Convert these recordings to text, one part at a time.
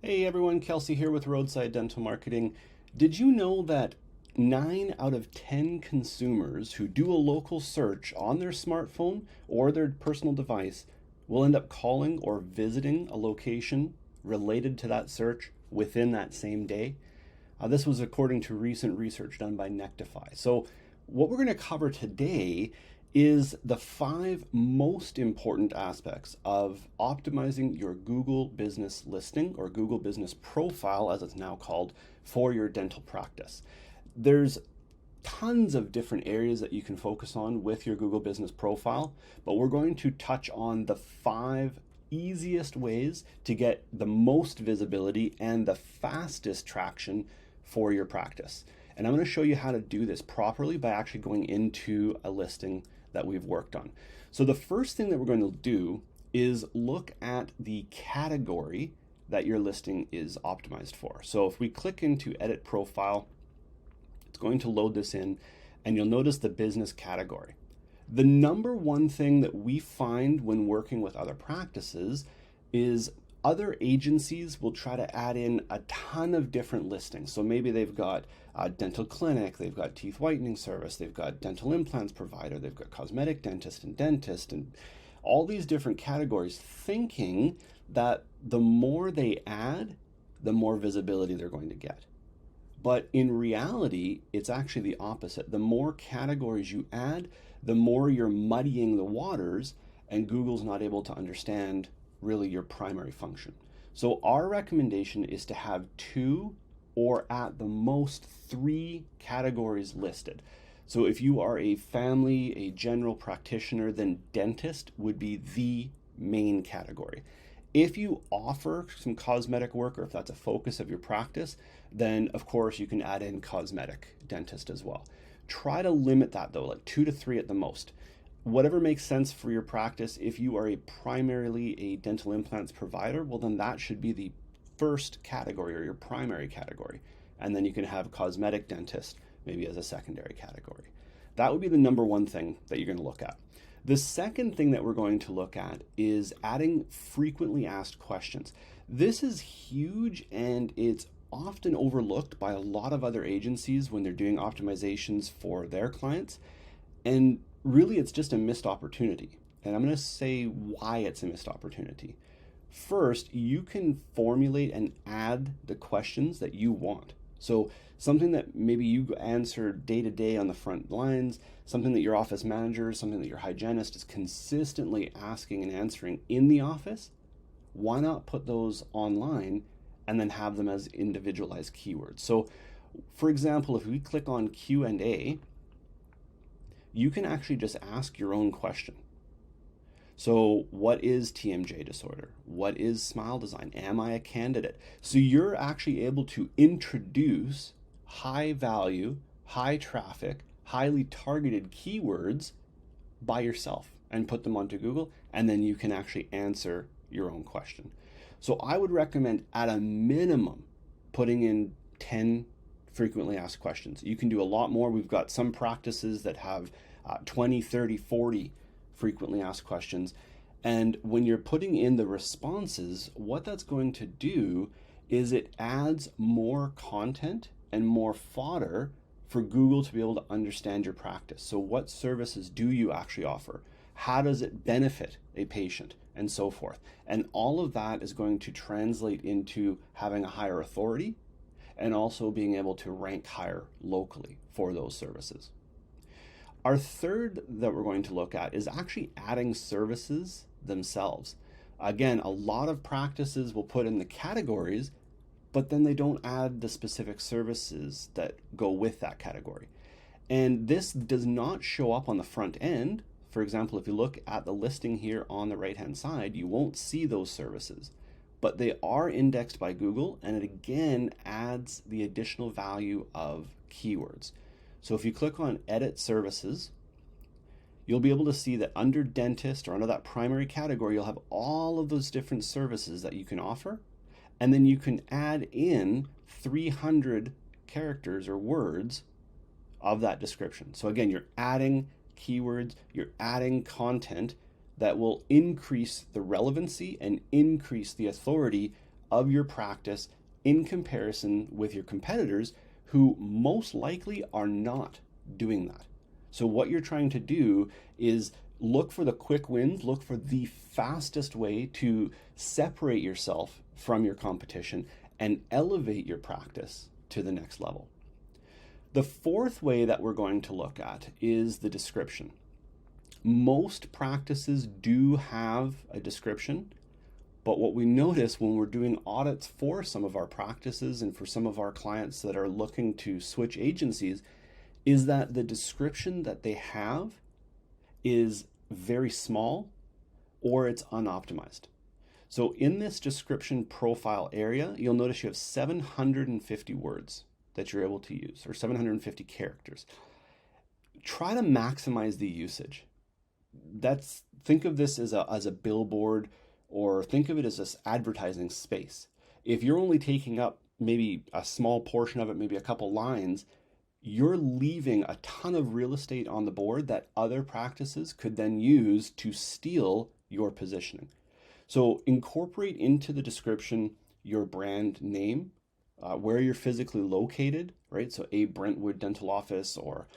Hey everyone, Kelsey here with Roadside Dental Marketing. Did you know that 9 out of 10 consumers who do a local search on their smartphone or their personal device will end up calling or visiting a location related to that search within that same day? This was according to recent research done by Nectify. So, what we're going to cover today is the 5 most important aspects of optimizing your Google business listing or Google business profile, as it's now called, for your dental practice. There's tons of different areas that you can focus on with your Google business profile, but we're going to touch on the 5 easiest ways to get the most visibility and the fastest traction for your practice. And I'm going to show you how to do this properly by actually going into a listing that we've worked on. So the first thing that we're going to do is look at the category that your listing is optimized for. So if we click into Edit Profile, it's going to load this in, and you'll notice the business category. The number one thing that we find when working with other practices is other agencies will try to add in a ton of different listings. So maybe they've got a dental clinic, they've got teeth whitening service, they've got dental implants provider, they've got cosmetic dentist, and all these different categories, thinking that the more they add, the more visibility they're going to get. But in reality, it's actually the opposite. The more categories you add, the more you're muddying the waters, and Google's not able to understand really your primary function. So our recommendation is to have 2 or at the most 3 categories listed. So if you are a family, a general practitioner, then dentist would be the main category. If you offer some cosmetic work, or if that's a focus of your practice, then of course you can add in cosmetic dentist as well. Try to limit that though, like 2 to 3 at the most. Whatever makes sense for your practice. If you are primarily a dental implants provider, well then that should be the first category or your primary category. And then you can have cosmetic dentist maybe as a secondary category. That would be the number one thing that you're going to look at. The second thing that we're going to look at is adding frequently asked questions. This is huge, and it's often overlooked by a lot of other agencies when they're doing optimizations for their clients. And really, it's just a missed opportunity. And I'm going to say why it's a missed opportunity. First, you can formulate and add the questions that you want. So something that maybe you answer day to day on the front lines, something that your office manager, something that your hygienist is consistently asking and answering in the office, why not put those online and then have them as individualized keywords? So for example, if we click on Q&A, you can actually just ask your own question. So what is TMJ disorder? What is smile design? Am I a candidate? So you're actually able to introduce high value, high traffic, highly targeted keywords by yourself and put them onto Google, and then you can actually answer your own question. So I would recommend at a minimum putting in 10 frequently asked questions. You can do a lot more. We've got some practices that have 20, 30, 40 frequently asked questions. And when you're putting in the responses, what that's going to do is it adds more content and more fodder for Google to be able to understand your practice. So what services do you actually offer? How does it benefit a patient? And so forth. And all of that is going to translate into having a higher authority and also being able to rank higher locally for those services. Our third that we're going to look at is actually adding services themselves. Again, a lot of practices will put in the categories, but then they don't add the specific services that go with that category. And this does not show up on the front end. For example, if you look at the listing here on the right-hand side, you won't see those services, but they are indexed by Google, and it again adds the additional value of keywords. So if you click on Edit Services, you'll be able to see that under dentist or under that primary category, you'll have all of those different services that you can offer. And then you can add in 300 characters or words of that description. So again, you're adding keywords, you're adding content that will increase the relevancy and increase the authority of your practice in comparison with your competitors who most likely are not doing that. So what you're trying to do is look for the quick wins, look for the fastest way to separate yourself from your competition and elevate your practice to the next level. The fourth way that we're going to look at is the description. Most practices do have a description, but what we notice when we're doing audits for some of our practices and for some of our clients that are looking to switch agencies is that the description that they have is very small or it's unoptimized. So in this description profile area, you'll notice you have 750 words that you're able to use, or 750 characters. Try to maximize the usage. Think of this as a billboard, or think of it as this advertising space. If you're only taking up maybe a small portion of it, maybe a couple lines, you're leaving a ton of real estate on the board that other practices could then use to steal your positioning. So incorporate into the description your brand name, where you're physically located, right? So a Brentwood dental office, or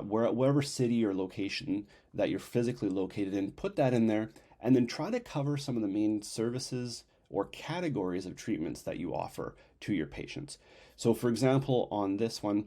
wherever city or location that you're physically located in, put that in there, and then try to cover some of the main services or categories of treatments that you offer to your patients. So for example, on this one,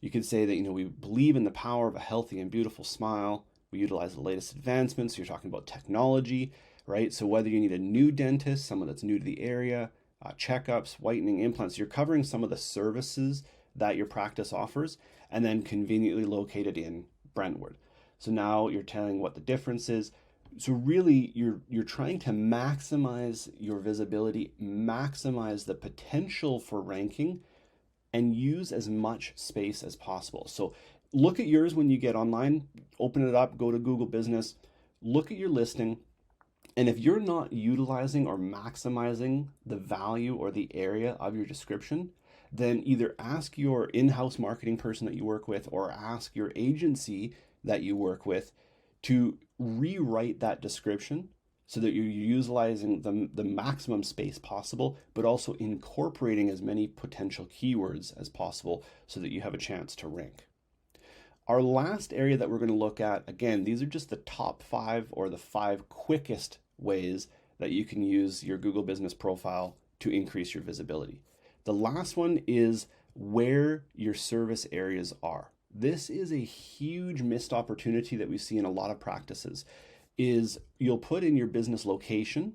you could say that, we believe in the power of a healthy and beautiful smile. We utilize the latest advancements. You're talking about technology, right? So whether you need a new dentist, someone that's new to the area, checkups, whitening, implants, you're covering some of the services that your practice offers, and then conveniently located in Brentwood. So now you're telling what the difference is. So really, you're trying to maximize your visibility, maximize the potential for ranking, and use as much space as possible. So look at yours when you get online, open it up, go to Google Business, look at your listing, and if you're not utilizing or maximizing the value or the area of your description, then either ask your in-house marketing person that you work with or ask your agency that you work with to rewrite that description so that you're utilizing the maximum space possible, but also incorporating as many potential keywords as possible so that you have a chance to rank. Our last area that we're going to look at, again, these are just the top 5 or the 5 quickest ways that you can use your Google Business Profile to increase your visibility. The last one is where your service areas are. This is a huge missed opportunity that we see in a lot of practices. Is you'll put in your business location,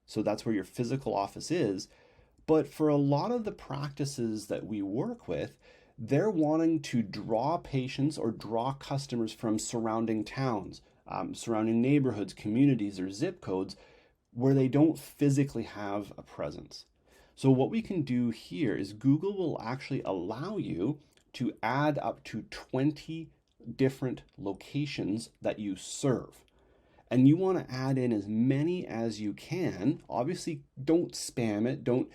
so that's where your physical office is, but for a lot of the practices that we work with, they're wanting to draw patients or draw customers from surrounding towns, surrounding neighborhoods, communities, or zip codes where they don't physically have a presence. So what we can do here is Google will actually allow you to add up to 20 different locations that you serve. And you want to add in as many as you can. Obviously, don't spam it. Don't,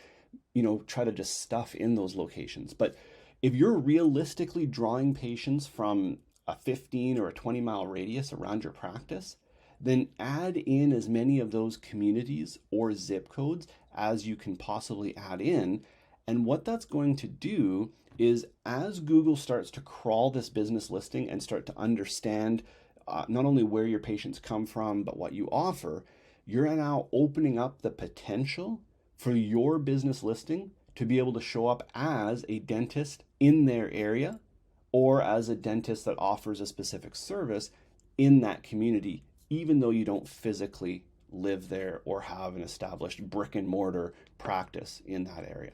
try to just stuff in those locations. But if you're realistically drawing patients from a 15 or a 20-mile radius around your practice, then add in as many of those communities or zip codes as you can possibly add in. And what that's going to do is as Google starts to crawl this business listing and start to understand not only where your patients come from, but what you offer, you're now opening up the potential for your business listing to be able to show up as a dentist in their area or as a dentist that offers a specific service in that community, even though you don't physically live there or have an established brick and mortar practice in that area.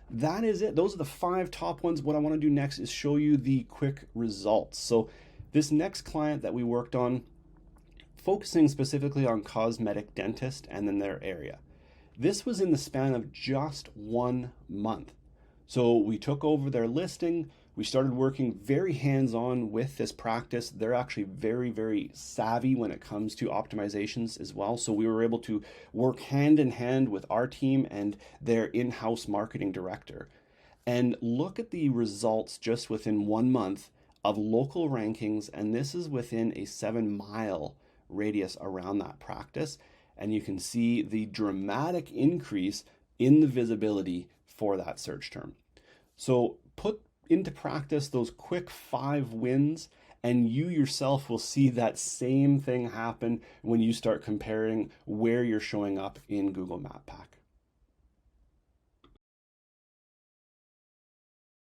That is it. Those are the 5 top ones. What I want to do next is show you the quick results. So this next client that we worked on, focusing specifically on cosmetic dentist and then their area. This was in the span of just 1 month. So we took over their listing. We started working very hands-on with this practice. They're actually very, very savvy when it comes to optimizations as well. So we were able to work hand in hand with our team and their in-house marketing director and look at the results just within 1 month of local rankings. And this is within a 7-mile radius around that practice. And you can see the dramatic increase in the visibility for that search term. So put into practice those quick 5 wins, and you yourself will see that same thing happen when you start comparing where you're showing up in Google Map Pack.